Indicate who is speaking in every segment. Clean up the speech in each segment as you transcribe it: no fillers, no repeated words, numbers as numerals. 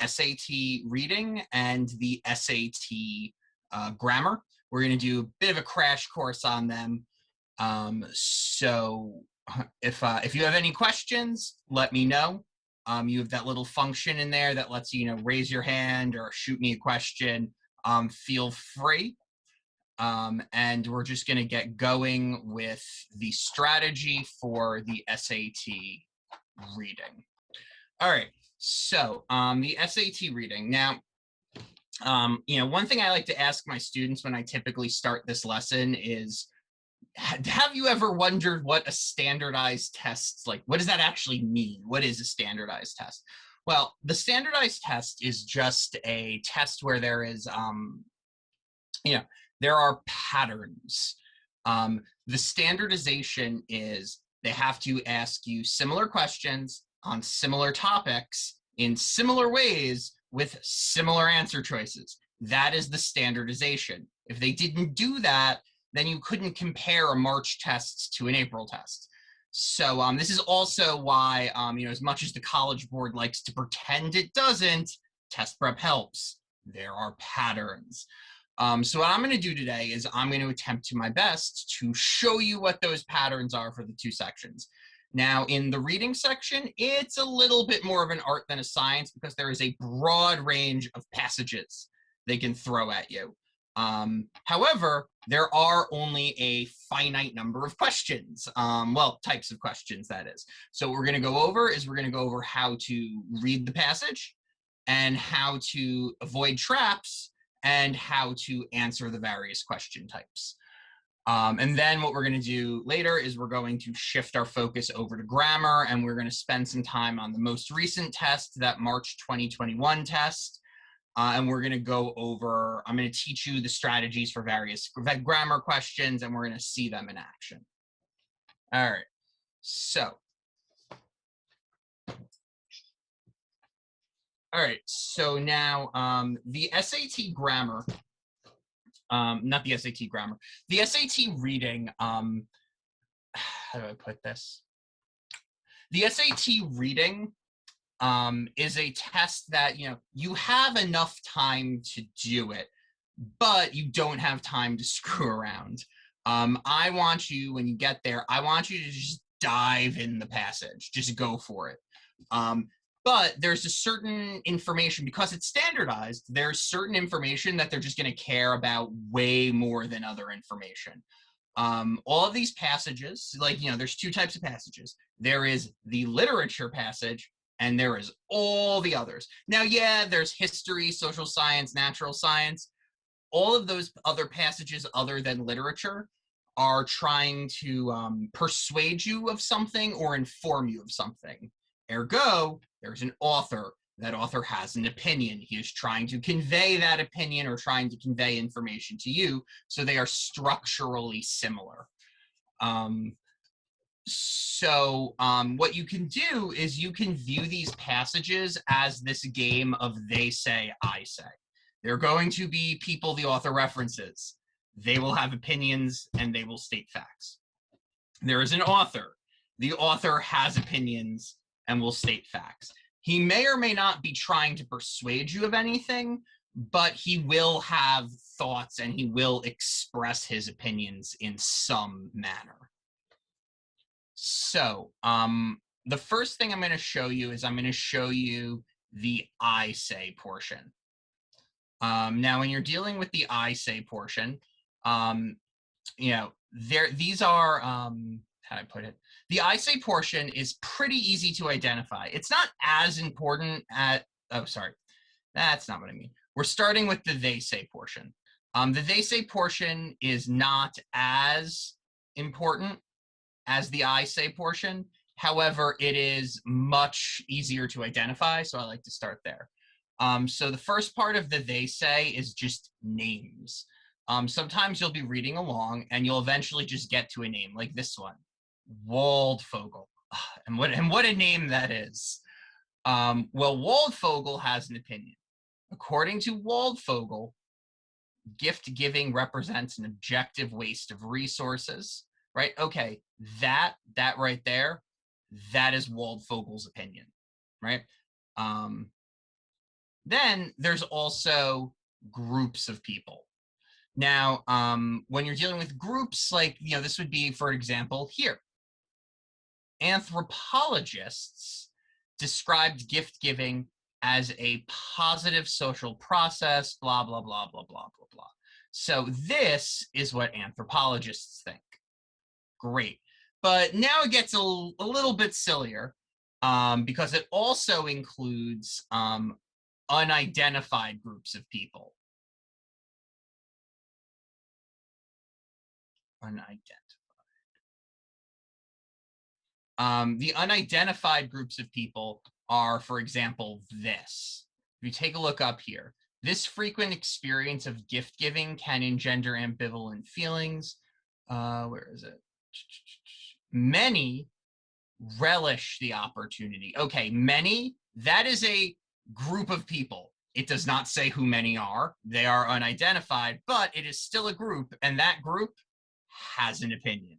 Speaker 1: SAT reading and the SAT grammar. We're going to do a bit of a crash course on them. So if you have any questions, let me know. You have that little function in there that lets you, raise your hand or shoot me a question. Feel free. And we're just going to get going with the strategy for the SAT reading. All right, so the SAT reading. Now, one thing I like to ask my students when I typically start this lesson is, have you ever wondered what a standardized test, like, what does that actually mean? What is a standardized test? Well, the standardized test is just a test where there is, there are patterns. The standardization is they have to ask you similar questions on similar topics in similar ways with similar answer choices. That is the standardization. If they didn't do that, then you couldn't compare a March test to an April test. So this is also why, as much as the College Board likes to pretend it doesn't, test prep helps. There are patterns. So what I'm going to do today is I'm going to attempt to my best to show you what those patterns are for the two sections. Now, in the reading section, it's a little bit more of an art than a science because there is a broad range of passages they can throw at you. However, there are only a finite number of questions, types of questions, that is. So what we're going to go over is we're going to go over how to read the passage and how to avoid traps and how to answer the various question types. And then what we're going to do later is we're going to shift our focus over to grammar, and we're going to spend some time on the most recent test, that March 2021 test. And we're going to go over, I'm going to teach you the strategies for various grammar questions, and we're going to see them in action. All right, so. All right, so now the SAT grammar, not the SAT grammar, the SAT reading, how do I put this? The SAT reading is a test that, you have enough time to do it, but you don't have time to screw around. I want you, when you get there, I want you to just dive in the passage, just go for it. But there's a certain information, because it's standardized, there's certain information that they're just going to care about way more than other information. All of these passages, there's two types of passages. There is the literature passage, and there is all the others. Now, yeah, there's history, social science, natural science. All of those other passages other than literature are trying to persuade you of something or inform you of something. Ergo, there's an author. That author has an opinion. He is trying to convey that opinion or trying to convey information to you, so they are structurally similar. What you can do is you can view these passages as this game of they say, I say. They're going to be people the author references. They will have opinions and they will state facts. There is an author. The author has opinions and will state facts. He may or may not be trying to persuade you of anything, but he will have thoughts and he will express his opinions in some manner. So the first thing I'm going to show you is I'm going to show you the I say portion. Now, when you're dealing with the I say portion, these are, how do I put it? The I say portion is pretty easy to identify. It's not as important at, oh, sorry, that's not what I mean. We're starting with the they say portion. The they say portion is not as important as the I say portion. However, it is much easier to identify, so I like to start there. So the first part of the they say is just names. Sometimes you'll be reading along and you'll eventually just get to a name like this one, Waldvogel. And what a name that is. Well, Waldvogel has an opinion. According to Waldvogel, gift giving represents an objective waste of resources, right? Okay, that right there, that is Waldvogel's opinion, right? Then there's also groups of people. Now, when you're dealing with groups, like, this would be, for example, here. Anthropologists described gift giving as a positive social process, blah, blah, blah, blah, blah, blah, blah. So this is what anthropologists think. Great. But now it gets a little bit sillier, because it also includes unidentified groups of people. Unidentified. The unidentified groups of people are, for example, this. If you take a look up here, this frequent experience of gift giving can engender ambivalent feelings. Where is it? Many relish the opportunity. Okay, many, that is a group of people. It does not say who many are. They are unidentified, but it is still a group, and that group has an opinion.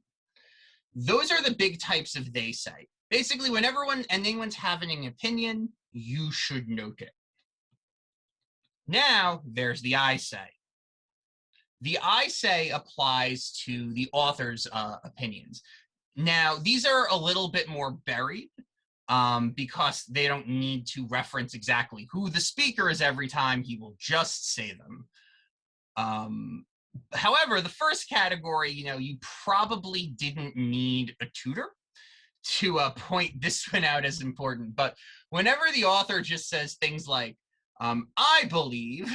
Speaker 1: Those are the big types of they say. Basically, when anyone's having an opinion, you should note it. Now, there's the I say. The I say applies to the author's opinions. Now, these are a little bit more buried, because they don't need to reference exactly who the speaker is every time. He will just say them. However, the first category, you probably didn't need a tutor to point this one out as important. But whenever the author just says things like, I believe,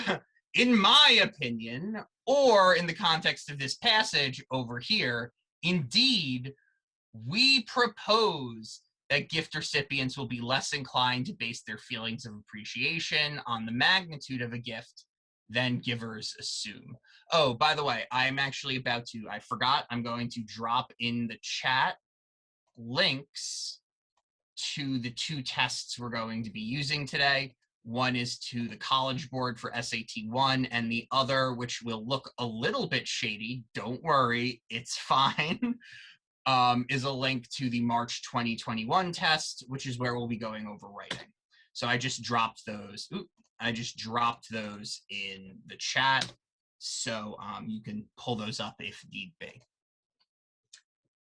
Speaker 1: in my opinion, or in the context of this passage over here, indeed, we propose that gift recipients will be less inclined to base their feelings of appreciation on the magnitude of a gift than givers assume. Oh, by the way, I'm actually about to, I forgot, I'm going to drop in the chat links to the two tests we're going to be using today. One is to the College Board for SAT-1, and the other, which will look a little bit shady, don't worry, it's fine, is a link to the March 2021 test, which is where we'll be going over writing. So I just dropped those. I just dropped those in the chat, so you can pull those up if need be.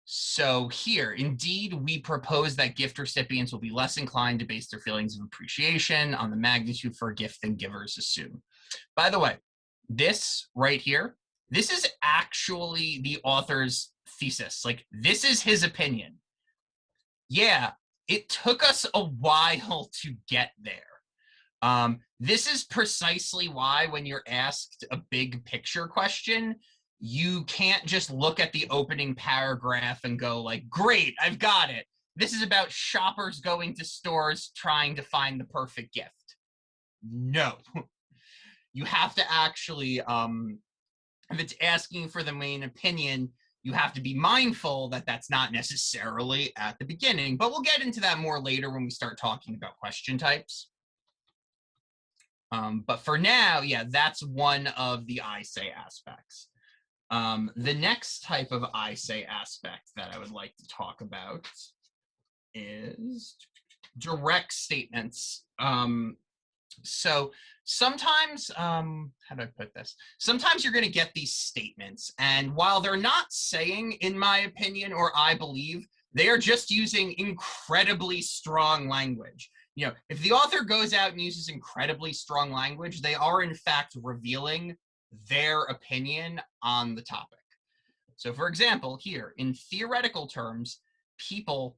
Speaker 1: So here, indeed, we propose that gift recipients will be less inclined to base their feelings of appreciation on the magnitude for a gift than givers assume. By the way, this right here, this is actually the author's thesis. Like, this is his opinion. Yeah, it took us a while to get there. This is precisely why when you're asked a big picture question, you can't just look at the opening paragraph and go like, great, I've got it. This is about shoppers going to stores trying to find the perfect gift. No. You have to actually, if it's asking for the main opinion, you have to be mindful that that's not necessarily at the beginning, but we'll get into that more later when we start talking about question types. But for now, yeah, that's one of the I say aspects. The next type of I say aspect that I would like to talk about is direct statements. So sometimes, how do I put this? Sometimes you're going to get these statements, and while they're not saying, in my opinion, or I believe, they are just using incredibly strong language. If the author goes out and uses incredibly strong language, they are in fact revealing their opinion on the topic. So for example, here, in theoretical terms, people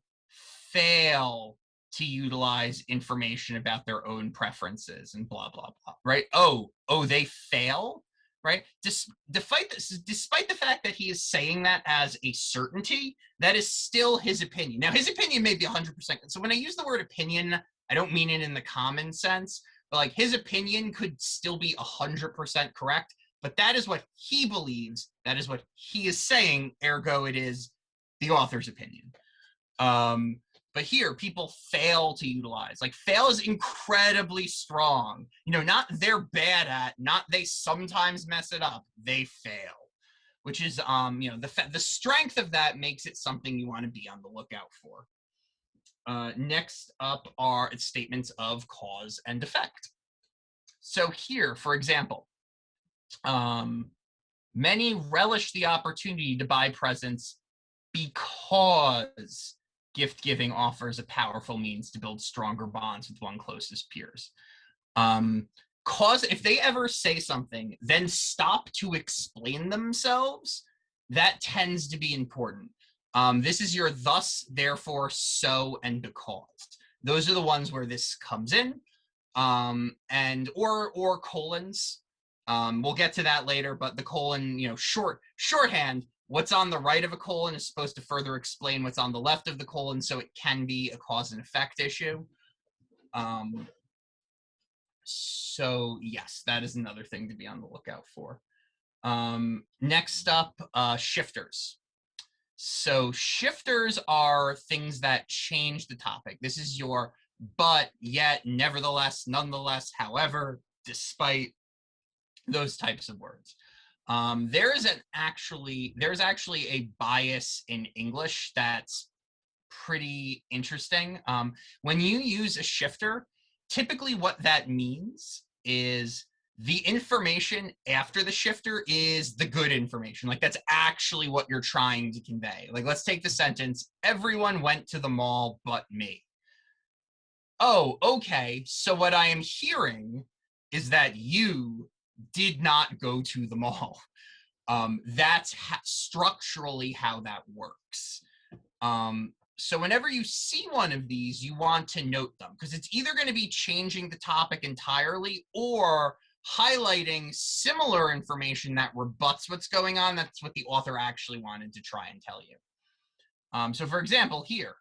Speaker 1: fail to utilize information about their own preferences and blah, blah, blah, right? Oh, they fail, right? Despite the fact that he is saying that as a certainty, that is still his opinion. Now, his opinion may be 100%. So when I use the word opinion, I don't mean it in the common sense, but like his opinion could still be 100% correct, but that is what he believes. That is what he is saying, ergo it is the author's opinion. But here, people fail to utilize. Like, fail is incredibly strong. Not they're bad at, not they sometimes mess it up. They fail, which is, the strength of that makes it something you want to be on the lookout for. Next up are statements of cause and effect. So here, for example, um, many relish the opportunity to buy presents because gift giving offers a powerful means to build stronger bonds with one's closest peers. Um, cause if they ever say something, then stop to explain themselves, that tends to be important. This is your thus, therefore, so, and because. Those are the ones where this comes in. And or colons. We'll get to that later, but the colon, shorthand, what's on the right of a colon is supposed to further explain what's on the left of the colon, so it can be a cause and effect issue. So yes, that is another thing to be on the lookout for. Next up, shifters. So shifters are things that change the topic. This is your but, yet, nevertheless, nonetheless, however, despite, those types of words. There's actually a bias in English that's pretty interesting. When you use a shifter, typically what that means is the information after the shifter is the good information. Like, that's actually what you're trying to convey. Like, let's take the sentence, everyone went to the mall but me. Oh, okay, so what I am hearing is that you did not go to the mall. That's structurally how that works. So whenever you see one of these, you want to note them, because it's either going to be changing the topic entirely or highlighting similar information that rebuts what's going on. That's what the author actually wanted to try and tell you. So for example, here,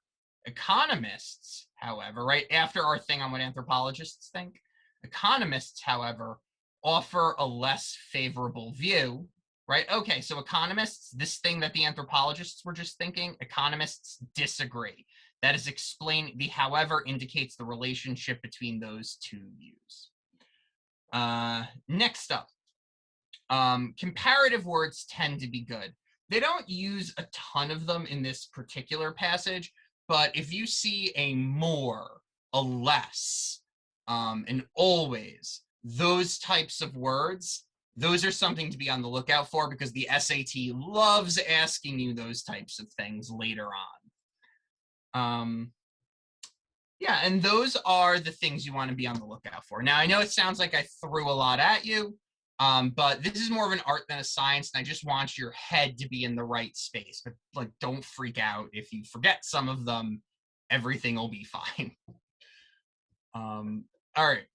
Speaker 1: economists, however, right after our thing on what anthropologists think, economists, however, offer a less favorable view, right? Okay, so economists, this thing that the anthropologists were just thinking, economists disagree. That is explained, the however indicates the relationship between those two views. Next up, comparative words tend to be good. They don't use a ton of them in this particular passage, but if you see a more, a less, an always, those types of words, those are something to be on the lookout for, because the SAT loves asking you those types of things later on. Yeah, and those are the things you want to be on the lookout for. Now, I know it sounds like I threw a lot at you, but this is more of an art than a science, and I just want your head to be in the right space. But like, don't freak out if you forget some of them. Everything will be fine. All right.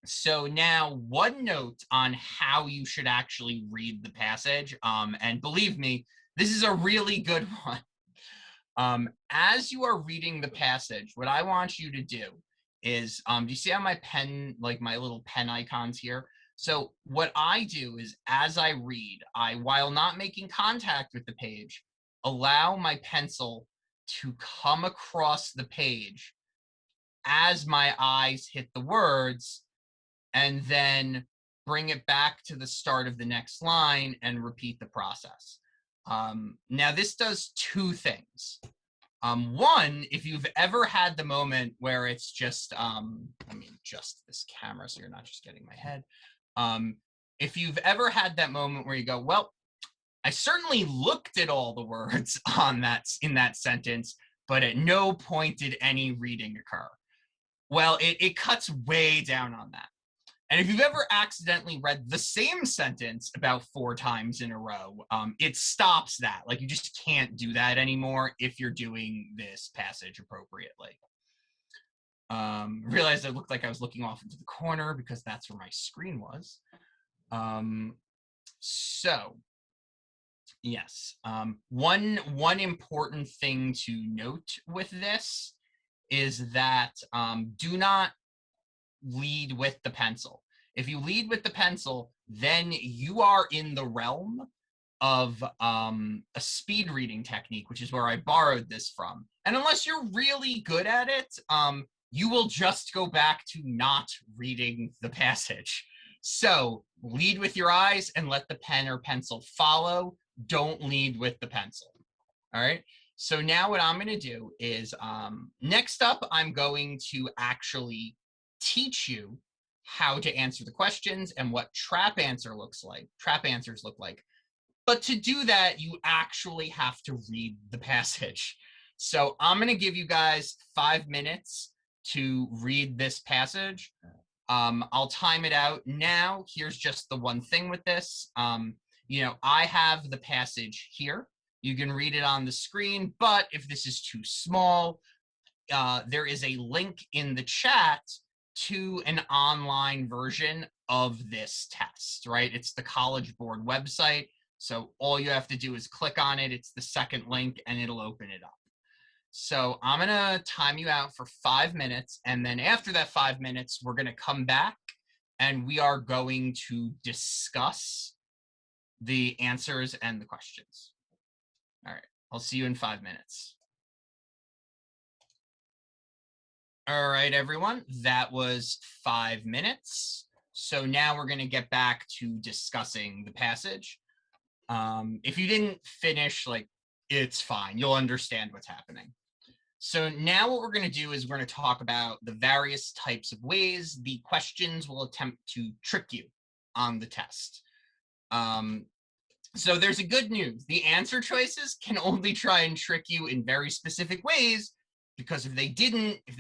Speaker 1: So now, one note on how you should actually read the passage, and believe me, this is a really good one. As you are reading the passage, what I want you to do is, do you see how my pen, like my little pen icons here? So what I do is, as I read, while not making contact with the page, allow my pencil to come across the page as my eyes hit the words, and then bring it back to the start of the next line and repeat the process. Now, this does two things. One, if you've ever had the moment where it's just, let me adjust this camera so you're not just getting my head. If you've ever had that moment where you go, well, I certainly looked at all the words in that sentence, but at no point did any reading occur. Well, it cuts way down on that. And if you've ever accidentally read the same sentence about 4 times in a row, it stops that. Like, you just can't do that anymore if you're doing this passage appropriately. Realized it looked like I was looking off into the corner because that's where my screen was. So, yes. One important thing to note with this is that do not lead with the pencil. If you lead with the pencil, then you are in the realm of a speed reading technique, which is where I borrowed this from. And unless you're really good at it, you will just go back to not reading the passage. So lead with your eyes and let the pen or pencil follow. Don't lead with the pencil. All right. So now what I'm going to do is, next up, I'm going to actually teach you how to answer the questions and what trap answers look like. But to do that, you actually have to read the passage. So I'm going to give you guys 5 minutes to read this passage. I'll time it out now. Here's just the one thing with this. I have the passage here. You can read it on the screen, but if this is too small, there is a link in the chat to an online version of this test, right? It's the College Board website. So all you have to do is click on it. It's the second link and it'll open it up. So I'm gonna time you out for 5 minutes. And then after that 5 minutes, we're gonna come back and we are going to discuss the answers and the questions. All right, I'll see you in 5 minutes. All right, everyone, that was 5 minutes. So now we're gonna get back to discussing the passage. If you didn't finish, it's fine. You'll understand what's happening. So now what we're going to do is we're going to talk about the various types of ways the questions will attempt to trick you on the test. So there's a good news. The answer choices can only try and trick you in very specific ways, because if they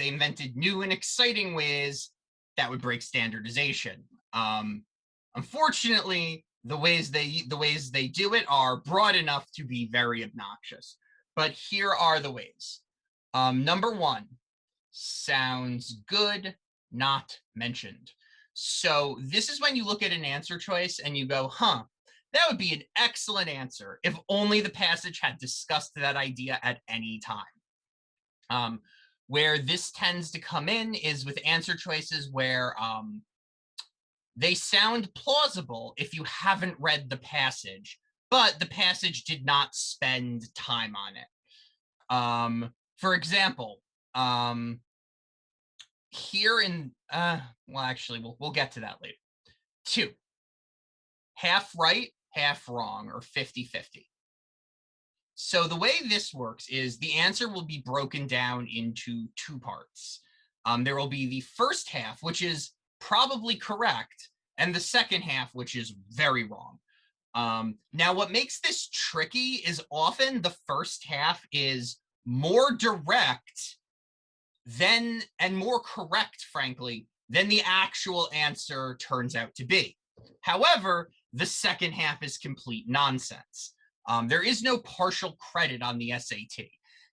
Speaker 1: invented new and exciting ways, that would break standardization. Unfortunately, the ways they do it are broad enough to be very obnoxious. But here are the ways. Number 1, sounds good, not mentioned. So this is when you look at an answer choice and you go, that would be an excellent answer if only the passage had discussed that idea at any time. Where this tends to come in is with answer choices where they sound plausible if you haven't read the passage, but the passage did not spend time on it. For example, here in, we'll get to that later. 2, half right, half wrong, or 50-50. So the way this works is the answer will be broken down into 2 parts. There will be the first half, which is probably correct, and the second half, which is very wrong. Now, what makes this tricky is often the first half is more direct and more correct, frankly, than the actual answer turns out to be. However, the second half is complete nonsense. There is no partial credit on the SAT.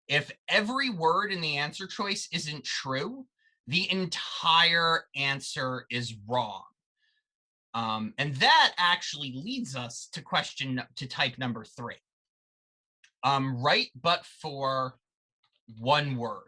Speaker 1: If every word in the answer choice isn't true, the entire answer is wrong. And that actually leads us to type number 3. Right, but for one word.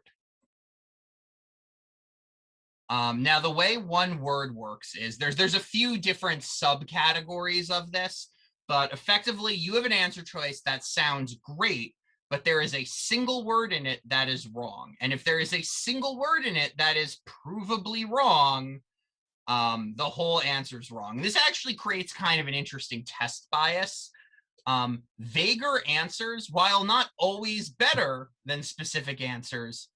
Speaker 1: Now, the way one word works is there's a few different subcategories of this, but effectively you have an answer choice that sounds great, but there is a single word in it that is wrong. And if there is a single word in it that is provably wrong, the whole answer is wrong. This actually creates kind of an interesting test bias. Vaguer answers, while not always better than specific answers,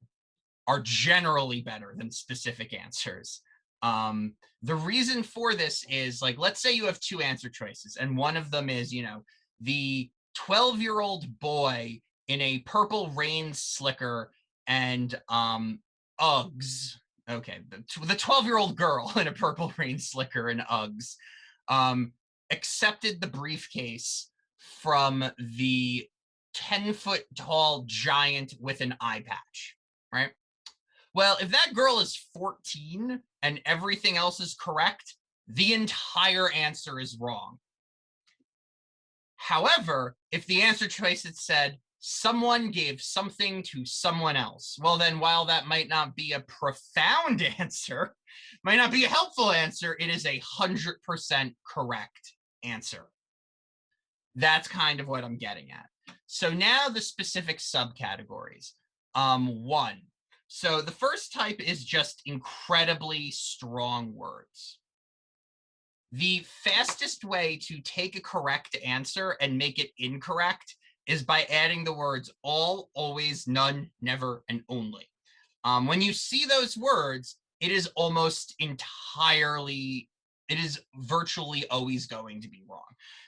Speaker 1: are generally better than specific answers. The reason for this is, let's say you have 2 answer choices, and one of them is, the 12-year-old boy in a purple rain slicker and Uggs. Okay, the 12-year-old girl in a purple rain slicker and Uggs accepted the briefcase from the 10-foot tall giant with an eye patch, right? Well, if that girl is 14 and everything else is correct, the entire answer is wrong. However, if the answer choice had said, someone gave something to someone else, well then, while that might not be a profound answer, might not be a helpful answer, it is 100% correct answer. That's kind of what I'm getting at. So now the specific subcategories. 1. So the first type is just incredibly strong words. The fastest way to take a correct answer and make it incorrect is by adding the words all, always, none, never, and only. When you see those words, it is almost entirely, it is virtually always going to be wrong.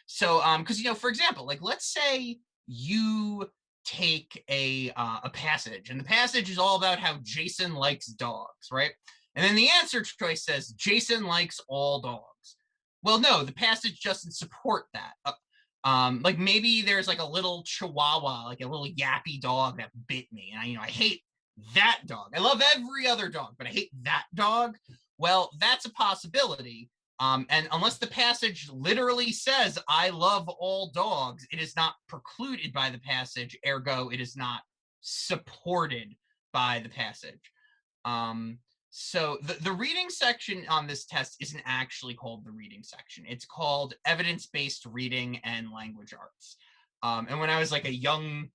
Speaker 1: So, because, for example, like, let's say you take a passage, and the passage is all about how Jason likes dogs, right? And then the answer choice says Jason likes all dogs. Well, no, the passage doesn't support that. Like, maybe there's like a little chihuahua, like a little yappy dog that bit me, and I hate that dog. I love every other dog, but I hate that dog. Well, that's a possibility. And unless the passage literally says, I love all dogs, it is not precluded by the passage, ergo, it is not supported by the passage. So the reading section on this test isn't actually called the reading section. It's called evidence-based reading and language arts. And when I was like a young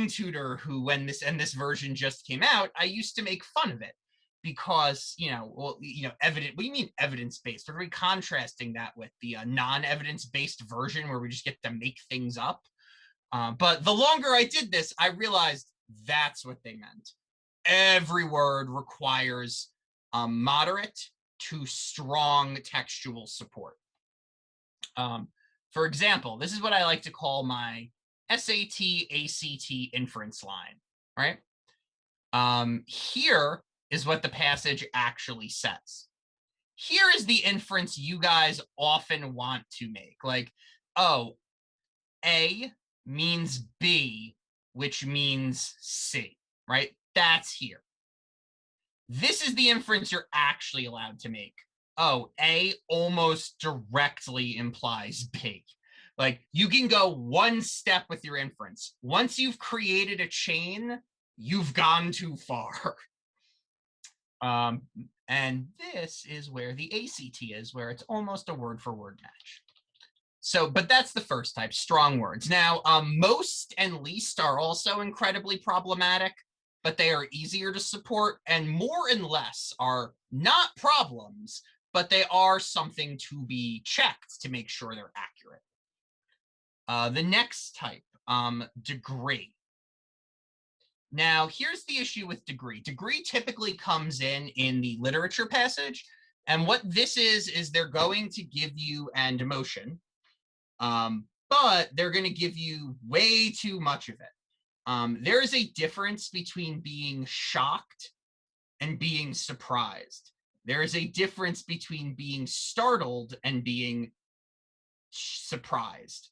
Speaker 1: tutor who, when this version just came out, I used to make fun of it because, evident, what do you mean evidence-based? What are we contrasting that with? The non-evidence-based version where we just get to make things up? But the longer I did this, I realized that's what they meant. Every word requires moderate to strong textual support. For example, this is what I like to call my SAT, ACT inference line, right? Here is what the passage actually says. Here is the inference you guys often want to make. Like, oh, A means B, which means C, right? That's here. This is the inference you're actually allowed to make. Oh, A almost directly implies B. Like, you can go one step with your inference. Once you've created a chain, you've gone too far. And this is where the ACT is, where it's almost a word-for-word match. So, but that's the first type, strong words. Now, most and least are also incredibly problematic, but they are easier to support, and more and less are not problems, but they are something to be checked to make sure they're accurate. The next type, degree. Now, here's the issue with degree. Degree typically comes in the literature passage, and what this is they're going to give you an emotion, but they're going to give you way too much of it. There is a difference between being shocked and being surprised. There is a difference between being startled and being surprised.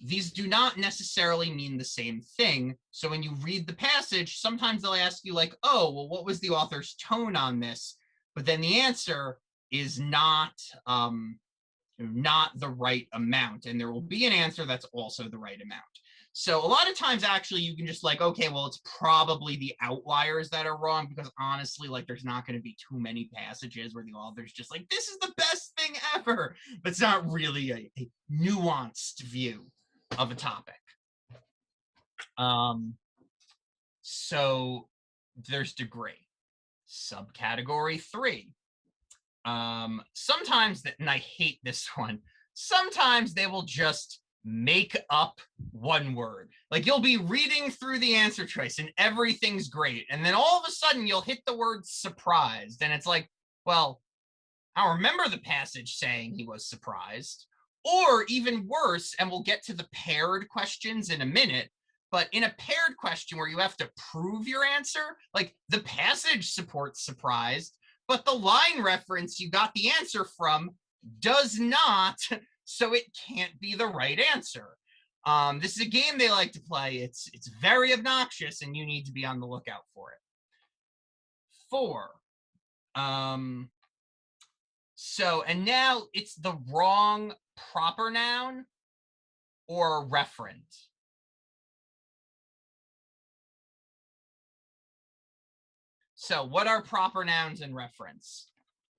Speaker 1: These do not necessarily mean the same thing. So when you read the passage, sometimes they'll ask you like, oh, well, what was the author's tone on this? But then the answer is not the right amount. And there will be an answer that's also the right amount. So a lot of times, actually, you can just like, okay, well, it's probably the outliers that are wrong, because honestly, like, there's not going to be too many passages where the author's just like, this is the best thing ever. But it's not really a nuanced view of a topic. So there's degree. Subcategory 3. Sometimes, and I hate this one, sometimes they will just make up one word. Like, you'll be reading through the answer choice and everything's great, and then all of a sudden you'll hit the word surprised, and it's like, well, I remember the passage saying he was surprised. Or even worse, and we'll get to the paired questions in a minute, but in a paired question where you have to prove your answer, like, the passage supports surprised, but the line reference you got the answer from does not, so it can't be the right answer. This is a game they like to play. It's very obnoxious, and you need to be on the lookout for it. 4. So, and now it's the wrong proper noun or referent. So what are proper nouns and reference?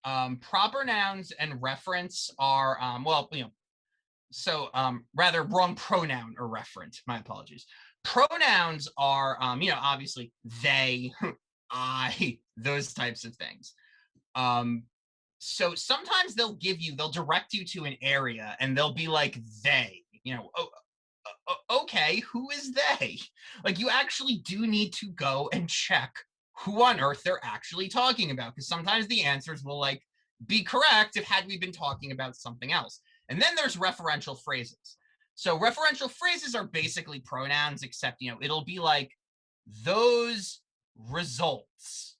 Speaker 1: Proper nouns and reference are, rather wrong pronoun or referent, my apologies. Pronouns are, obviously they, I, those types of things. So sometimes they'll direct you to an area and they'll be like, they, okay, who is they? Like, you actually do need to go and check who on earth they're actually talking about, because sometimes the answers will like be correct if had we been talking about something else. And then there's referential phrases. So referential phrases are basically pronouns, except, it'll be like those results,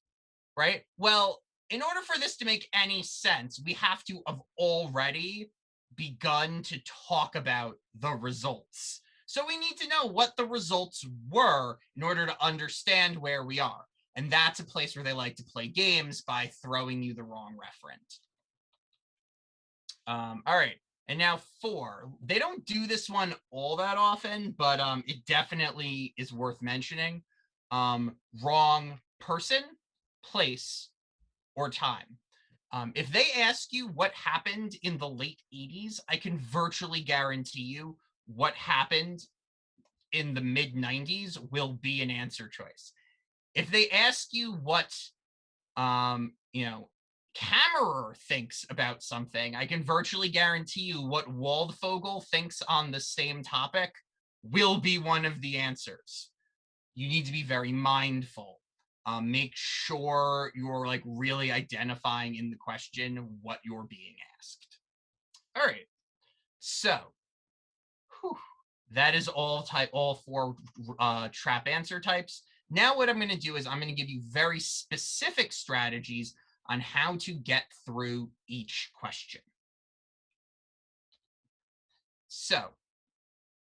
Speaker 1: right? Well, in order for this to make any sense, we have to have already begun to talk about the results. So we need to know what the results were in order to understand where we are. And that's a place where they like to play games by throwing you the wrong referent. All right. And now 4. They don't do this one all that often, but it definitely is worth mentioning. Wrong person, place, or time. If they ask you what happened in the late 80s, I can virtually guarantee you what happened in the mid 90s will be an answer choice. If they ask you what, Kammerer thinks about something, I can virtually guarantee you what Waldvogel thinks on the same topic will be one of the answers. You need to be very mindful. Make sure you're like really identifying in the question what you're being asked. All right, so that is all 4 trap answer types. Now what I'm going to do is I'm going to give you very specific strategies on how to get through each question. So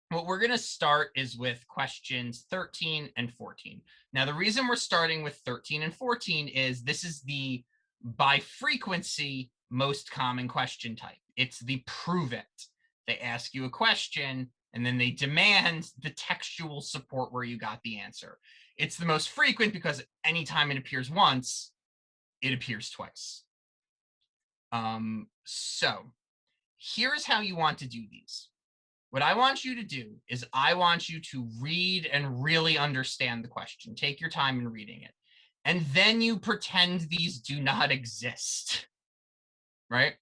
Speaker 1: what we're going to start is with questions 13 and 14. Now, the reason we're starting with 13 and 14 is this is the, by frequency, most common question type. It's the prove it. They ask you a question, and then they demand the textual support where you got the answer. It's the most frequent because anytime it appears once, it appears twice. So here's how you want to do these. What I want you to do is I want you to read and really understand the question. Take your time in reading it. And then you pretend these do not exist, right?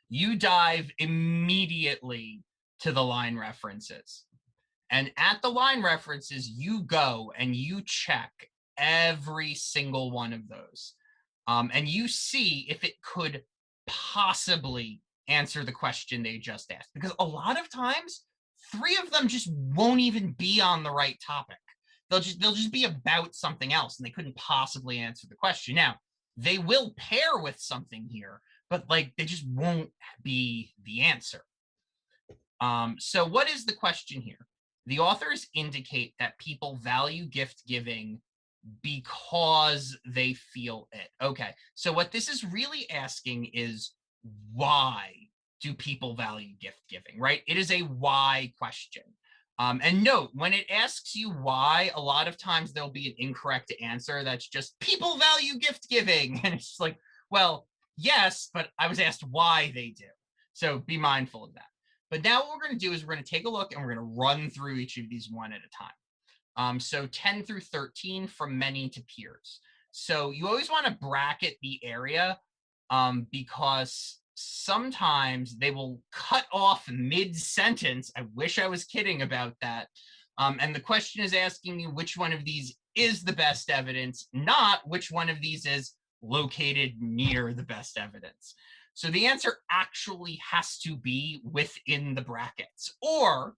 Speaker 1: You dive immediately to the line references. And at the line references, you go and you check every single one of those. And you see if it could possibly answer the question they just asked. Because a lot of times, 3 of them just won't even be on the right topic. They'll just be about something else, and they couldn't possibly answer the question. Now, they will pair with something here, but like they just won't be the answer. So what is the question here? The authors indicate that people value gift giving because they feel it. Okay, so what this is really asking is, why do people value gift giving, right? It is a why question. And note, when it asks you why, a lot of times there'll be an incorrect answer that's just, people value gift giving. And it's like, well, yes, but I was asked why they do. So be mindful of that. But now what we're going to do is we're going to take a look and we're going to run through each of these one at a time. So 10 through 13, from many to peers. So you always want to bracket the area because sometimes they will cut off mid-sentence. I wish I was kidding about that. And the question is asking you which one of these is the best evidence, not which one of these is located near the best evidence. So the answer actually has to be within the brackets. Or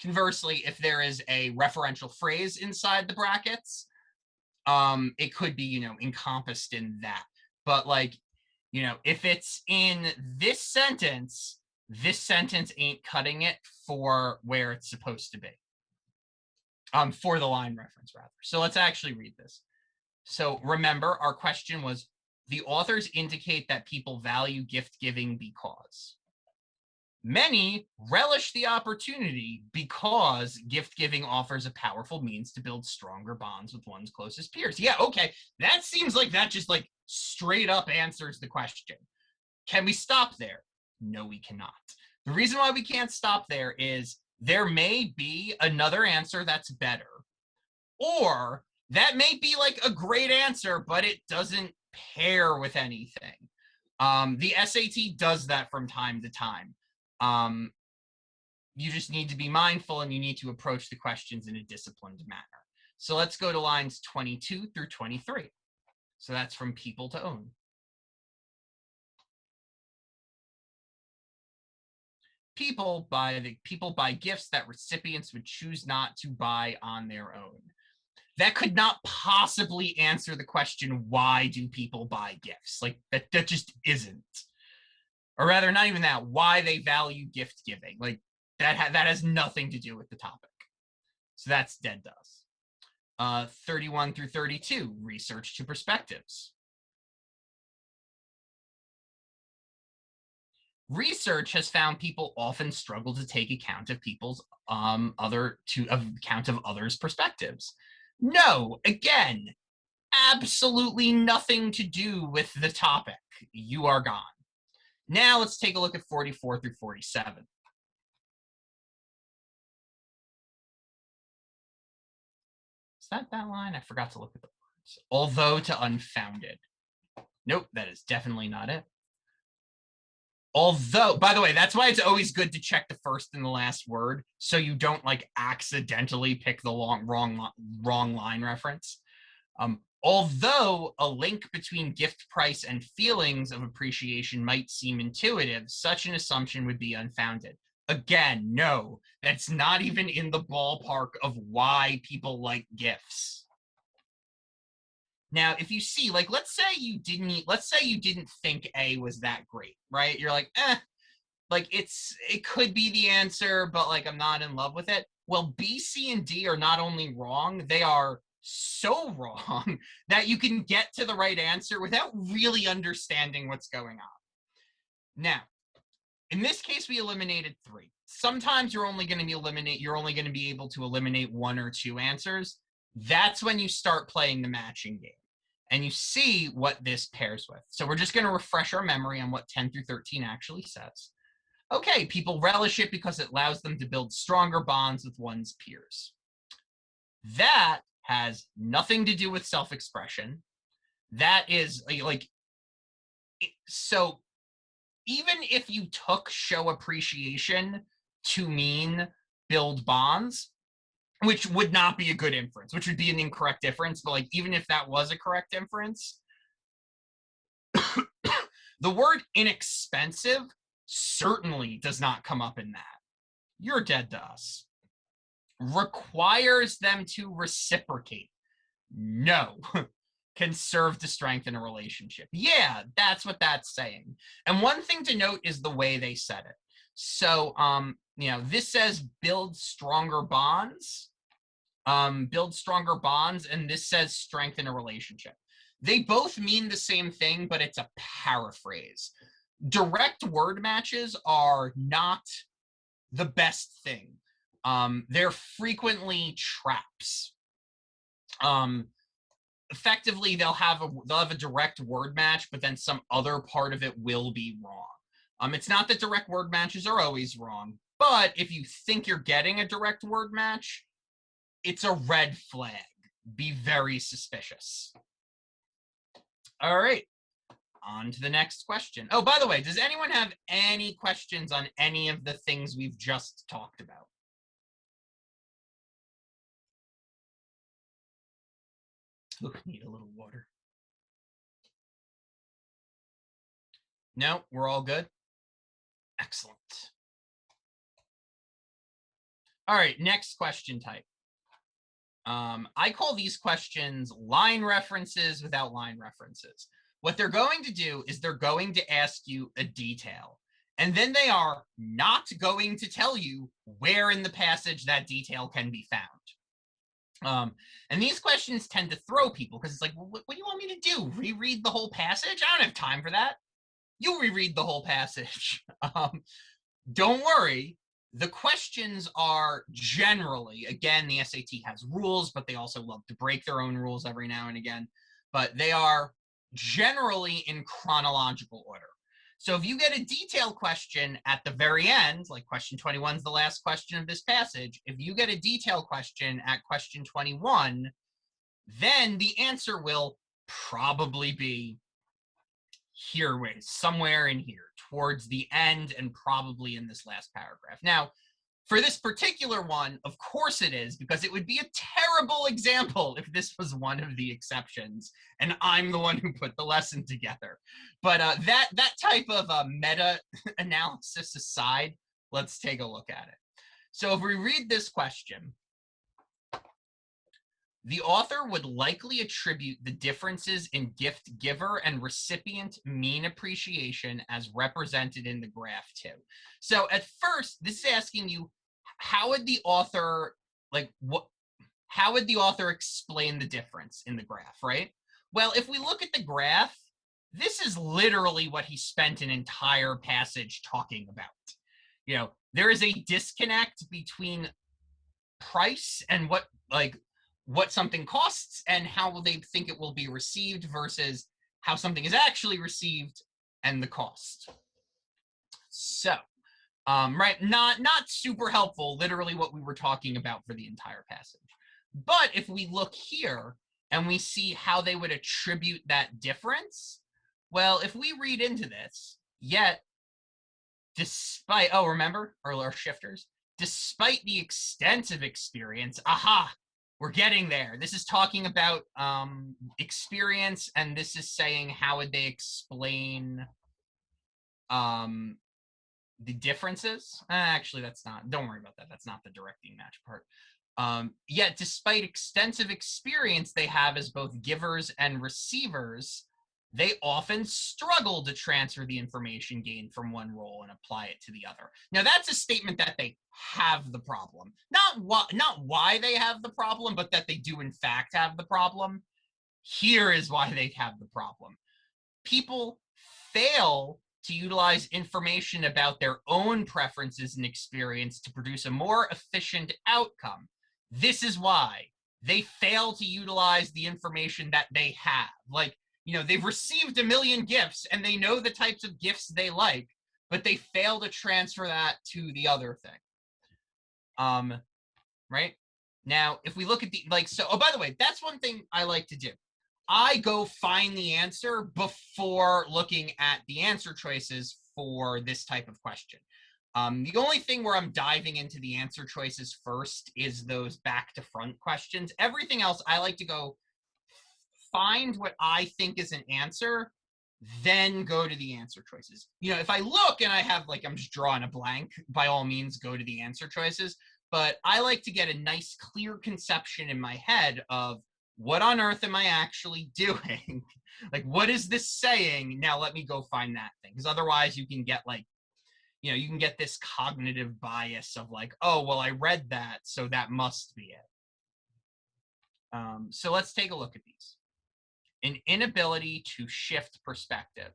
Speaker 1: conversely, if there is a referential phrase inside the brackets, it could be, encompassed in that. But like, if it's in this sentence ain't cutting it for where it's supposed to be. For the line reference, rather. So let's actually read this. So remember, our question was, the authors indicate that people value gift giving because. Many relish the opportunity because gift giving offers a powerful means to build stronger bonds with one's closest peers. Yeah, okay. That seems like that just like straight up answers the question. Can we stop there? No, we cannot. The reason why we can't stop there is there may be another answer that's better, or that may be like a great answer, but it doesn't pair with anything. The SAT does that from time to time. You just need to be mindful and you need to approach the questions in a disciplined manner. So let's go to lines 22 through 23. So that's from people to own. People buy gifts that recipients would choose not to buy on their own. That could not possibly answer the question, why do people buy gifts? Like that just isn't. Or rather, not even that, why they value gift giving. Like that has nothing to do with the topic. So that's dead to us. 31 through 32, research to perspectives. Research has found people often struggle to take account of people's account of others' perspectives. No, again, absolutely nothing to do with the topic. You are gone. Now let's take a look at 44 through 47. Is that line? I forgot to look at the words. Although to unfounded. Nope, that is definitely not it. Although, by the way, that's why it's always good to check the first and the last word so you don't like accidentally pick the wrong line reference. Although a link between gift price and feelings of appreciation might seem intuitive, such an assumption would be unfounded. Again, no, that's not even in the ballpark of why people like gifts. Now, if you see, like, let's say you didn't think A was that great, right? You're like, like it could be the answer, but like I'm not in love with it. Well, B, C, and D are not only wrong, they are so wrong that you can get to the right answer without really understanding what's going on. Now, in this case, we eliminated 3. Sometimes you're only going to be able to eliminate 1 or 2 answers. That's when you start playing the matching game. And you see what this pairs with. So we're just going to refresh our memory on what 10 through 13 actually says. Okay, people relish it because it allows them to build stronger bonds with one's peers. That has nothing to do with self-expression. That is like, so even if you took show appreciation to mean build bonds, which would not be a good inference, which would be an incorrect inference, but like even if that was a correct inference, the word inexpensive certainly does not come up in that. You're dead to us. Requires them to reciprocate. No. Can serve to strengthen a relationship. Yeah, that's what that's saying. And one thing to note is the way they said it. So, this says build stronger bonds. Build stronger bonds, and this says strengthen a relationship. They both mean the same thing, but it's a paraphrase. Direct word matches are not the best thing. They're frequently traps. Effectively, they'll have a direct word match, but then some other part of it will be wrong. It's not that direct word matches are always wrong, but if you think you're getting a direct word match, it's a red flag. Be very suspicious. All right, on to the next question. Oh, by the way, does anyone have any questions on any of the things we've just talked about? Ooh, need a little water. No, we're all good? Excellent. All right, next question type. I call these questions line references without line references. What they're going to do is they're going to ask you a detail, and then they are not going to tell you where in the passage that detail can be found. And these questions tend to throw people because it's like, well, what do you want me to do? Reread the whole passage? I don't have time for that. You'll reread the whole passage. Don't worry. The questions are generally, again, the SAT has rules, but they also love to break their own rules every now and again. But they are generally in chronological order. So if you get a detailed question at the very end, like question 21 is the last question of this passage, if you get a detailed question at question 21, then the answer will probably be here, somewhere in here, towards the end, and probably in this last paragraph. Now, For this particular one, of course it is, because it would be a terrible example if this was one of the exceptions, and I'm the one who put the lesson together. But that type of meta-analysis aside, let's take a look at it. So if we read this question, the author would likely attribute the differences in gift giver and recipient mean appreciation as represented in the graph too. So at first, this is asking you, how would the author, how would the author explain the difference in the graph, right? Well, if we look at the graph, this is literally what he spent an entire passage talking about. You know, there is a disconnect between price and what something costs and how they think it will be received versus how something is actually received and the cost. So, right, not super helpful, literally what we were talking about for the entire passage. But if we look here and we see how they would attribute that difference, well, if we read into this, yet despite, oh, remember our shifters? Despite the extensive experience, aha, we're getting there. This is talking about experience, and this is saying how would they explain the differences. Actually, that's not, don't worry about that. That's not the directing match part. Yet, despite extensive experience they have as both givers and receivers, they often struggle to transfer the information gained from one role and apply it to the other. Now, that's a statement that they have the problem. Not why they have the problem, but that they do in fact have the problem. Here is why they have the problem. People fail to utilize information about their own preferences and experience to produce a more efficient outcome. This is why they fail to utilize the information that they have. Like, you know, they've received a million gifts and they know the types of gifts they like, but they fail to transfer that to the other thing. Right? Now, if we look at the, oh, by the way, that's one thing I like to do. I go find the answer before looking at the answer choices for this type of question. The only thing where I'm diving into the answer choices first is those back to front questions. Everything else, I like to go find what I think is an answer, then go to the answer choices. You know, if I look and I have, I'm just drawing a blank, by all means, go to the answer choices. But I like to get a nice, clear conception in my head of what on earth am I actually doing? What is this saying? Now let me go find that thing. Because otherwise you can get you can get this cognitive bias of oh, well, I read that, so that must be it. So let's take a look at these. An inability to shift perspective.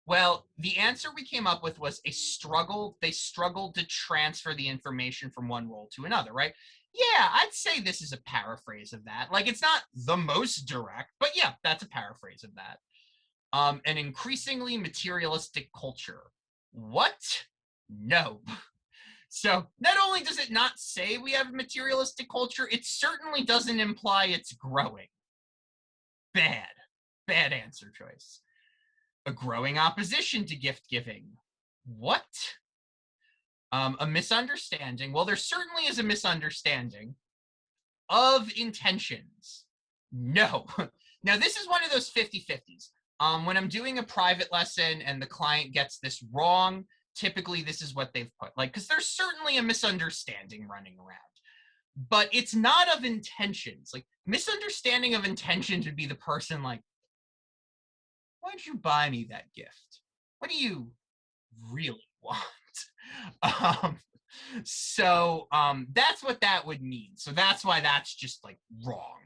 Speaker 1: Well, the answer we came up with was a struggle. They struggled to transfer the information from one role to another, right? Yeah, I'd say this is a paraphrase of that. It's not the most direct, but yeah, that's a paraphrase of that. An increasingly materialistic culture. What? No. So not only does it not say we have a materialistic culture, it certainly doesn't imply it's growing. Bad answer choice. A growing opposition to gift giving. What? A misunderstanding. Well, there certainly is a misunderstanding of intentions. No. Now, this is one of those 50-50s. When I'm doing a private lesson and the client gets this wrong, typically this is what they've put. Because there's certainly a misunderstanding running around. But it's not of intentions. Misunderstanding of intentions would be the person why'd you buy me that gift? What do you really want? So that's what that would mean. So that's why that's just wrong.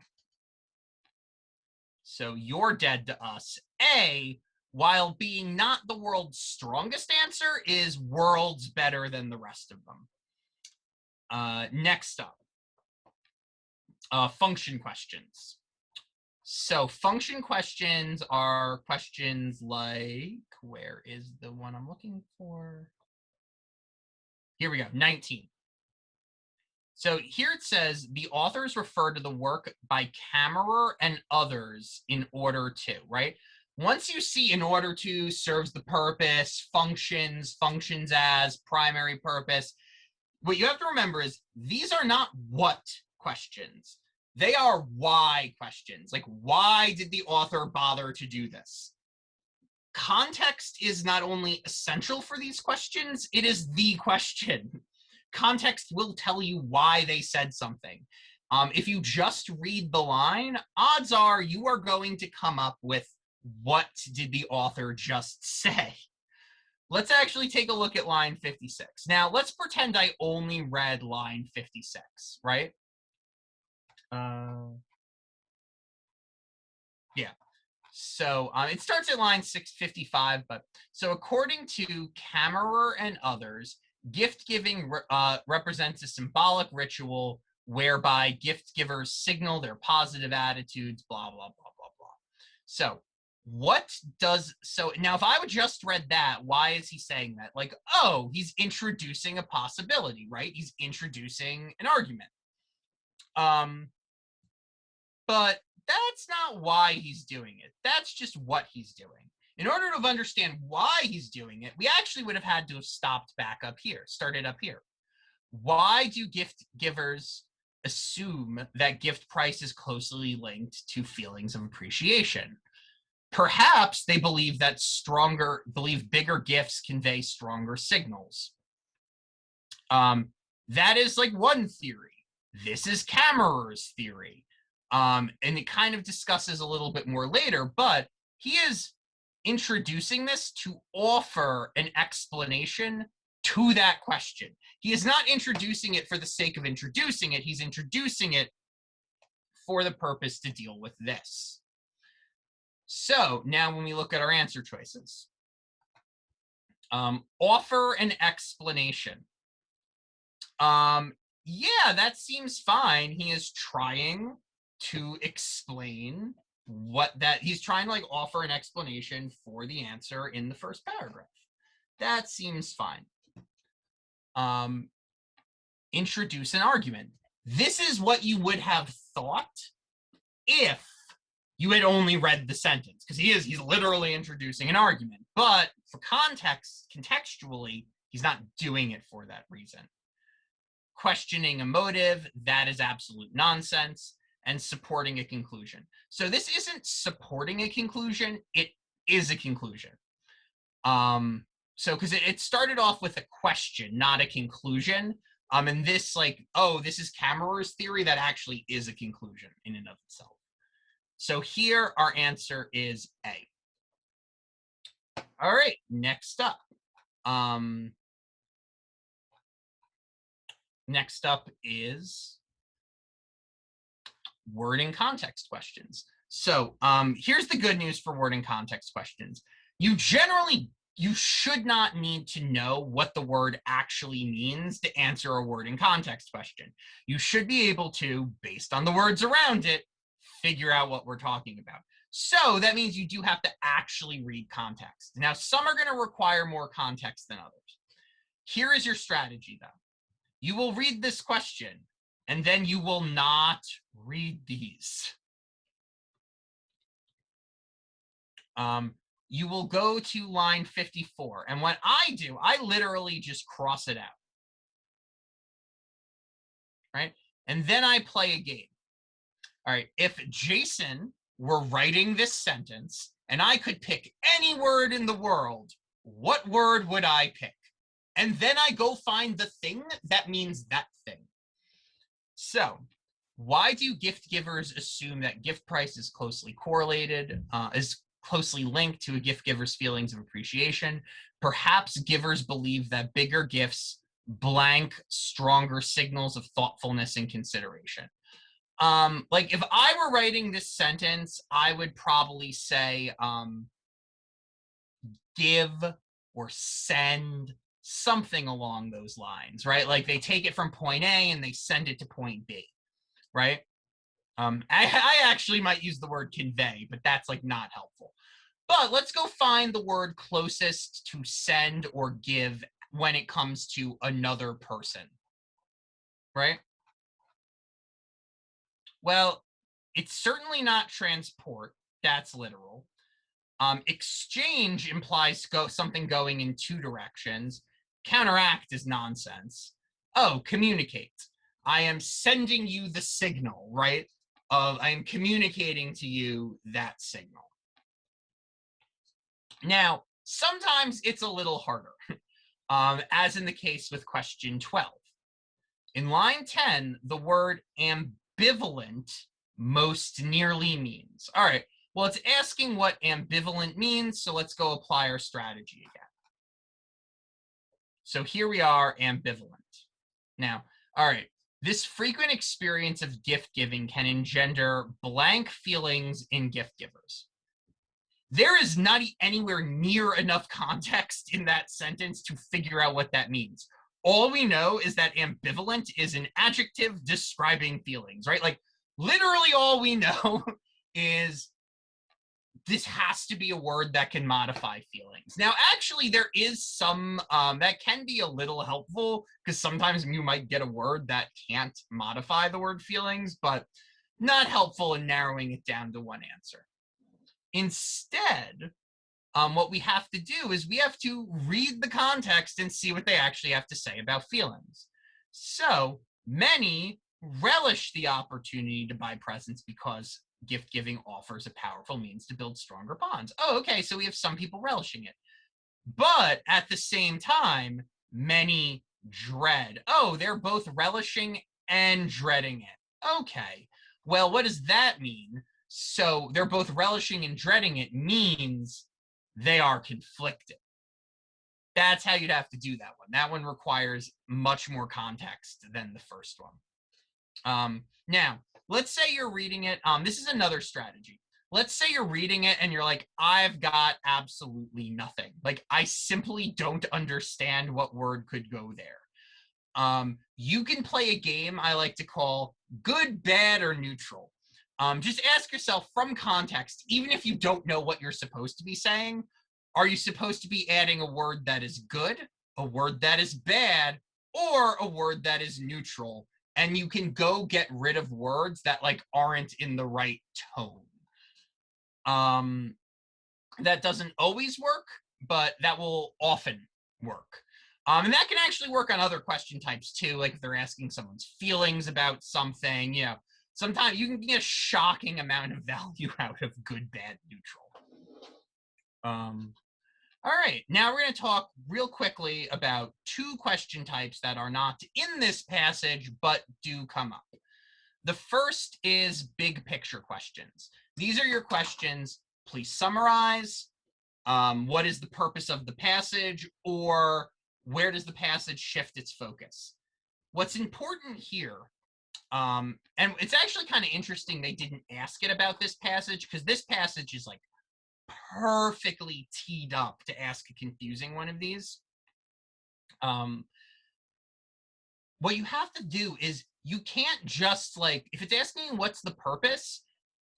Speaker 1: So you're dead to us. A, while being not the world's strongest answer, is worlds better than the rest of them. Next up, function questions. So function questions are questions where is the one I'm looking for? Here we go, 19. So here it says, the authors refer to the work by Kammerer and others in order to, right? Once you see in order to, serves the purpose, functions as, primary purpose, what you have to remember is these are not what questions. They are why questions. Like, why did the author bother to do this? Context is not only essential for these questions, it is the question. Context will tell you why they said something. If you just read the line, odds are you are going to come up with what did the author just say. Let's actually take a look at line 56. Now, let's pretend I only read line 56, right? Yeah. So it starts at line 655, but so according to Kammerer and others, gift giving represents a symbolic ritual whereby gift givers signal their positive attitudes, blah, blah, blah, blah, blah. So so now if I would just read that, why is he saying that? Like, oh, he's introducing a possibility, right? He's introducing an argument. But that's not why he's doing it. That's just what he's doing. In order to understand why he's doing it, we actually would have had to have stopped back up here, started up here. Why do gift givers assume that gift price is closely linked to feelings of appreciation? Perhaps they believe that bigger gifts convey stronger signals. That is like one theory. This is Kammerer's theory. And it kind of discusses a little bit more later, but he is introducing this to offer an explanation to that question. He is not introducing it for the sake of introducing it. He's introducing it for the purpose to deal with this. So now when we look at our answer choices, offer an explanation. Yeah, that seems fine. He is trying to explain he's trying to like offer an explanation for the answer in the first paragraph. That seems fine. Introduce an argument. This is what you would have thought if you had only read the sentence, because he's literally introducing an argument. But for context, contextually, he's not doing it for that reason. Questioning a motive, that is absolute nonsense. And supporting a conclusion. So this isn't supporting a conclusion, it is a conclusion. So because it started off with a question, not a conclusion. And this like, oh, this is Kammerer's theory, that actually is a conclusion in and of itself. So here our answer is A. All right, next up. Next up is word and context questions. So here's the good news for word and context questions. You should not need to know what the word actually means to answer a word and context question. You should be able to, based on the words around it, figure out what we're talking about. So that means you do have to actually read context. Now, some are going to require more context than others. Here is your strategy, though. You will read this question, and then you will not read these. You will go to line 54. And what I do, I literally just cross it out. Right? And then I play a game. All right, if Jason were writing this sentence and I could pick any word in the world, what word would I pick? And then I go find the thing that means that thing. So why do gift givers assume that gift price is closely correlated, is closely linked to a gift giver's feelings of appreciation? Perhaps givers believe that bigger gifts blank stronger signals of thoughtfulness and consideration. Like if I were writing this sentence, I would probably say give or send, something along those lines, right? Like they take it from point A and they send it to point B, right? I actually might use the word convey, but that's like not helpful. But let's go find the word closest to send or give when it comes to another person, right? Well, it's certainly not transport. That's literal. Exchange implies something going in two directions. Counteract is nonsense. oh, communicate. I am sending you the signal, right? I am communicating to you that signal. Now, sometimes it's a little harder, as in the case with question 12. In line 10, the word ambivalent most nearly means. All right, well, it's asking what ambivalent means, so let's go apply our strategy again. So here we are, ambivalent. Now, all right, this frequent experience of gift giving can engender blank feelings in gift givers. There is not anywhere near enough context in that sentence to figure out what that means. All we know is that ambivalent is an adjective describing feelings, right? Like, literally all we know is this has to be a word that can modify feelings. Now, actually, there is some that can be a little helpful, because sometimes you might get a word that can't modify the word feelings, but not helpful in narrowing it down to one answer. Instead, what we have to do is we have to read the context and see what they actually have to say about feelings. So many relish the opportunity to buy presents because gift giving offers a powerful means to build stronger bonds. Oh, okay, so we have some people relishing it. But at the same time, many dread. Oh, they're both relishing and dreading it. Okay, well, what does that mean? So they're both relishing and dreading it means they are conflicted. That's how you'd have to do that one. That one requires much more context than the first one. Now, let's say you're reading it. This is another strategy. Let's say you're reading it and you're like, I've got absolutely nothing. Like, I simply don't understand what word could go there. You can play a game I like to call good, bad, or neutral. Just ask yourself from context, even if you don't know what you're supposed to be saying, are you supposed to be adding a word that is good, a word that is bad, or a word that is neutral? And you can go get rid of words that like aren't in the right tone. That doesn't always work, but that will often work. And that can actually work on other question types too, like if they're asking someone's feelings about something, you know, sometimes you can get a shocking amount of value out of good, bad, neutral. All right, now we're going to talk real quickly about two question types that are not in this passage, but do come up. The first is big picture questions. These are your questions. Please summarize. What is the purpose of the passage, or where does the passage shift its focus? What's important here, and it's actually kind of interesting they didn't ask it about this passage, because this passage is like perfectly teed up to ask a confusing one of these. What you have to do is you can't just like, if it's asking what's the purpose,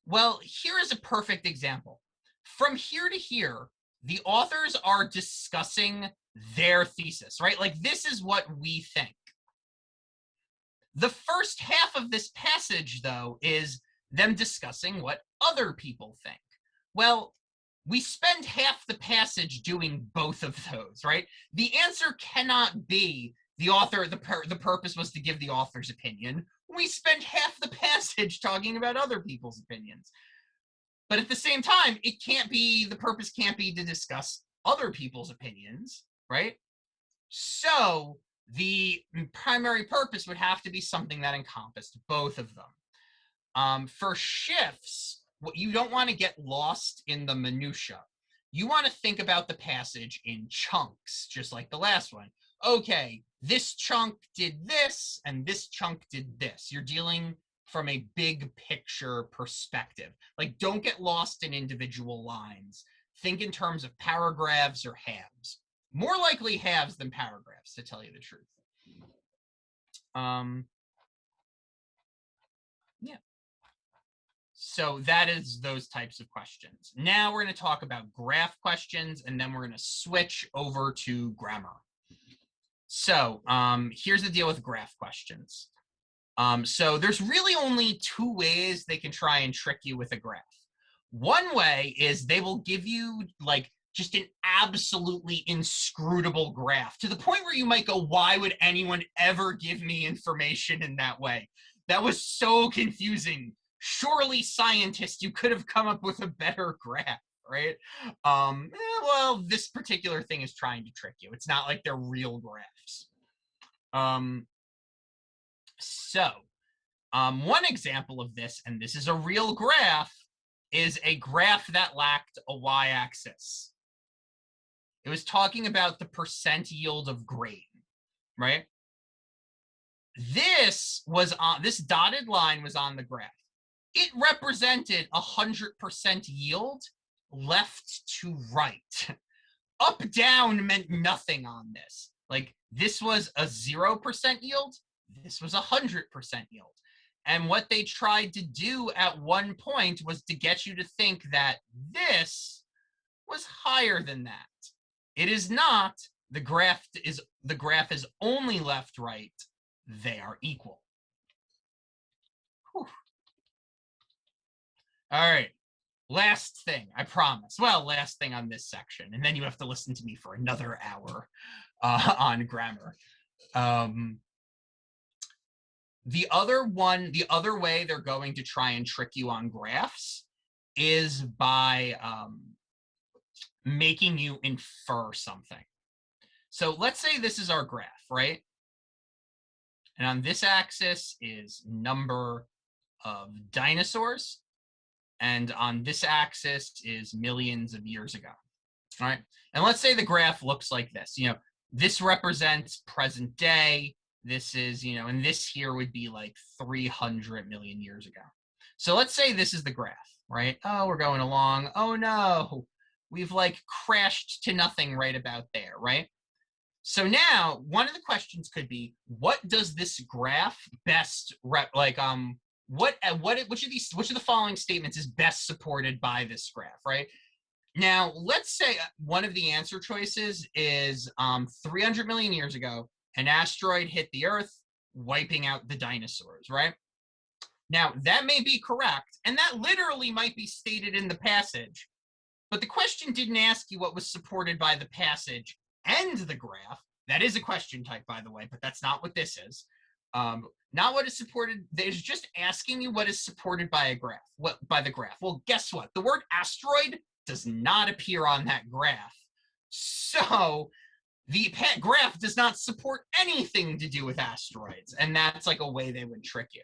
Speaker 1: well, here is a perfect example. From here to here, the authors are discussing their thesis, right? Like, this is what we think. The first half of this passage, though, is them discussing what other people think. Well, we spend half the passage doing both of those, right? The answer cannot be the author, the purpose was to give the author's opinion. We spend half the passage talking about other people's opinions. But at the same time, it can't be, the purpose can't be to discuss other people's opinions, right? So the primary purpose would have to be something that encompassed both of them. For shifts, what you don't want to get lost in the minutia. You want to think about the passage in chunks, just like the last one. Okay, this chunk did this, and this chunk did this. You're dealing from a big picture perspective. Like, don't get lost in individual lines. Think in terms of paragraphs or halves. More likely halves than paragraphs, to tell you the truth. Yeah. So that is those types of questions. Now we're going to talk about graph questions, and then we're going to switch over to grammar. So here's the deal with graph questions. So there's really only two ways they can try and trick you with a graph. One way is they will give you like just an absolutely inscrutable graph, to the point where you might go, why would anyone ever give me information in that way? That was so confusing. Surely, scientists, you could have come up with a better graph, right? Well, this particular thing is trying to trick you. It's not like they're real graphs. One example of this, and this is a real graph, is a graph that lacked a y-axis. It was talking about the percent yield of grain, right? This dotted line was on the graph. It represented 100% yield left to right. Up down meant nothing on this. Like, this was a 0% yield. This was 100% yield. And what they tried to do at one point was to get you to think that this was higher than that. It is not. The graph is only left, right. They are equal. Whew. All right. Last thing, I promise. Well, last thing on this section, and then you have to listen to me for another hour on grammar. The other way they're going to try and trick you on graphs is by making you infer something. So let's say this is our graph, right? And on this axis is number of dinosaurs. And on this axis is millions of years ago, all right? And let's say the graph looks like this. This represents present day. This is, and this here would be like 300 million years ago. So let's say this is the graph, right? Oh, we're going along. Oh no, we've like crashed to nothing right about there, right? So now one of the questions could be, what does this graph best which of the following statements is best supported by this graph, right? Now, let's say one of the answer choices is 300 million years ago, an asteroid hit the Earth, wiping out the dinosaurs, right? Now, that may be correct, and that literally might be stated in the passage, but the question didn't ask you what was supported by the passage and the graph. That is a question type, by the way, but that's not what this is. Not what is supported. There's just asking you what is supported by a graph. By the graph? Well, guess what? The word asteroid does not appear on that graph. So the graph does not support anything to do with asteroids, and that's like a way they would trick you.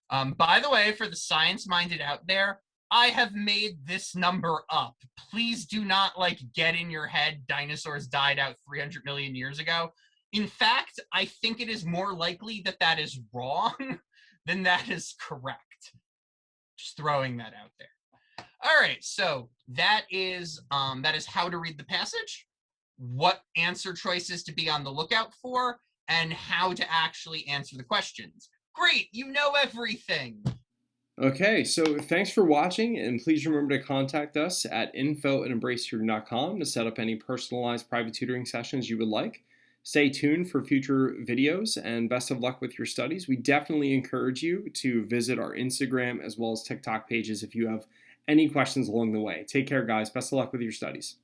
Speaker 1: By the way, for the science-minded out there, I have made this number up. Please do not get in your head dinosaurs died out 300 million years ago. In fact, I think it is more likely that that is wrong than that is correct. Just throwing that out there. All right, so that is how to read the passage, what answer choices to be on the lookout for, and how to actually answer the questions. Great, you know everything.
Speaker 2: Okay, so thanks for watching, and please remember to contact us at info@embracetutoring.com to set up any personalized private tutoring sessions you would like. Stay tuned for future videos, and best of luck with your studies. We definitely encourage you to visit our Instagram as well as TikTok pages if you have any questions along the way. Take care, guys. Best of luck with your studies.